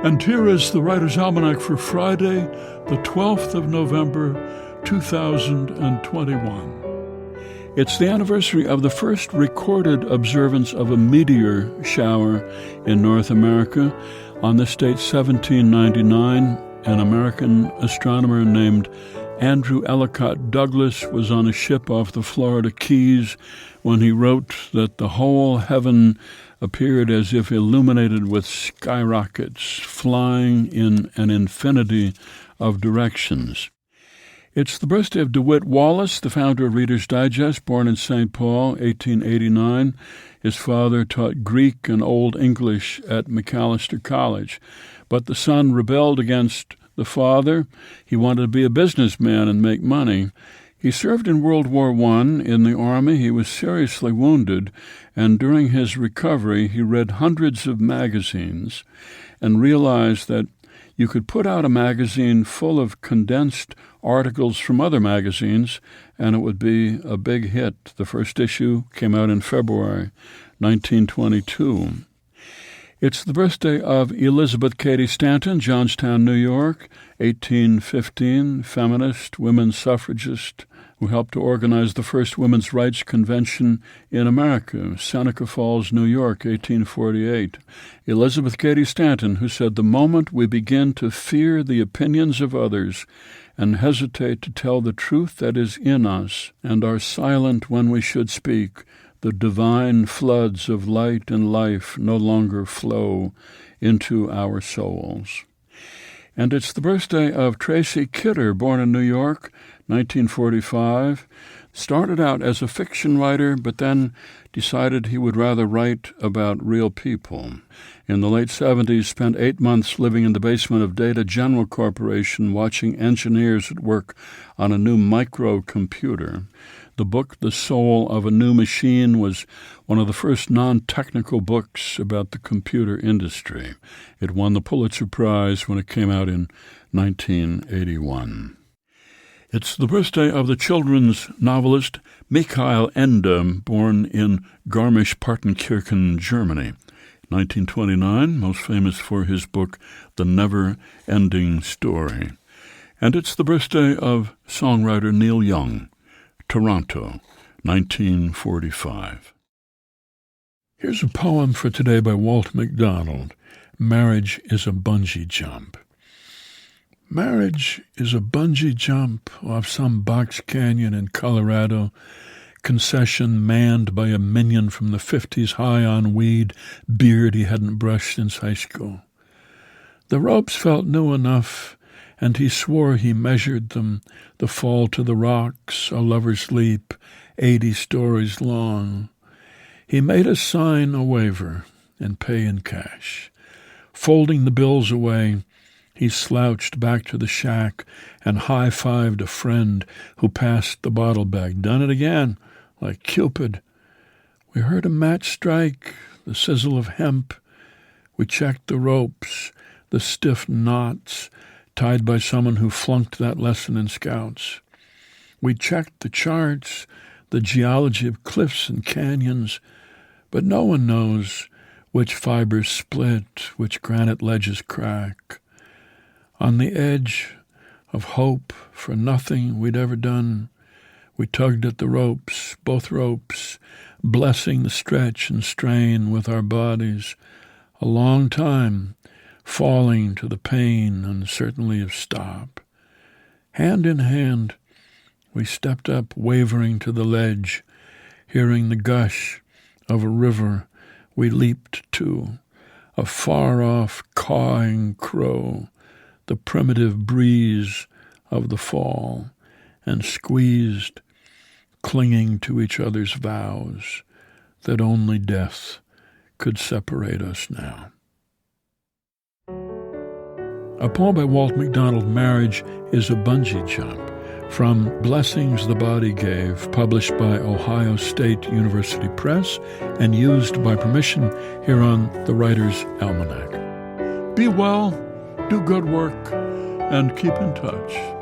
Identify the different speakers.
Speaker 1: And here is the Writer's Almanac for Friday, the 12th of November, 2021. It's the anniversary of the first recorded observance of a meteor shower in North America. On this date, 1799, an American astronomer named Andrew Ellicott Douglas was on a ship off the Florida Keys when he wrote that the whole heaven appeared as if illuminated with skyrockets flying in an infinity of directions. It's the birthday of DeWitt Wallace, the founder of Reader's Digest, born in St. Paul, 1889. His father taught Greek and Old English at Macalester College, but the son rebelled against the father. He wanted to be a businessman and make money. He served in World War I in the Army. He was seriously wounded, and during his recovery, he read hundreds of magazines and realized that you could put out a magazine full of condensed articles from other magazines, and it would be a big hit. The first issue came out in February 1922. It's the birthday of Elizabeth Cady Stanton, Johnstown, New York, 1815, feminist, women's suffragist, who helped to organize the first women's rights convention in America, Seneca Falls, New York, 1848. Elizabeth Cady Stanton, who said, "The moment we begin to fear the opinions of others and hesitate to tell the truth that is in us and are silent when we should speak, the divine floods of light and life no longer flow into our souls." And it's the birthday of Tracy Kidder, born in New York, 1945. Started out as a fiction writer, but then decided he would rather write about real people. In the late 70s, spent 8 months living in the basement of Data General Corporation, watching engineers at work on a new microcomputer. The book, The Soul of a New Machine, was one of the first non-technical books about the computer industry. It won the Pulitzer Prize when it came out in 1981. It's the birthday of the children's novelist Michael Ende, born in Garmisch-Partenkirchen, Germany, 1929, most famous for his book The Never-Ending Story. And it's the birthday of songwriter Neil Young, Toronto, 1945. Here's a poem for today by Walt MacDonald. Marriage is a bungee jump. Marriage is a bungee jump off some box canyon in Colorado, concession manned by a minion from the 50s, high on weed, beard he hadn't brushed since high school. The ropes felt new enough, and he swore he measured them, the fall to the rocks, a lover's leap, 80 stories long. He made us sign a waiver and pay in cash. Folding the bills away, he slouched back to the shack and high-fived a friend who passed the bottle bag. Done it again, like Cupid. We heard a match strike, the sizzle of hemp. We checked the ropes, the stiff knots, tied by someone who flunked that lesson in Scouts. We checked the charts, the geology of cliffs and canyons, but no one knows which fibers split, which granite ledges crack. On the edge of hope for nothing we'd ever done, we tugged at the ropes, both ropes, blessing the stretch and strain with our bodies, a long time, falling to the pain uncertainly of stop. Hand in hand, we stepped up, wavering to the ledge, hearing the gush of a river we leaped to, a far-off cawing crow, the primitive breeze of the fall, and squeezed, clinging to each other's vows that only death could separate us now. A poem by Walt MacDonald, Marriage is a Bungee Jump, from Blessings the Body Gave, published by Ohio State University Press and used by permission here on the Writer's Almanac. Be well, do good work, and keep in touch.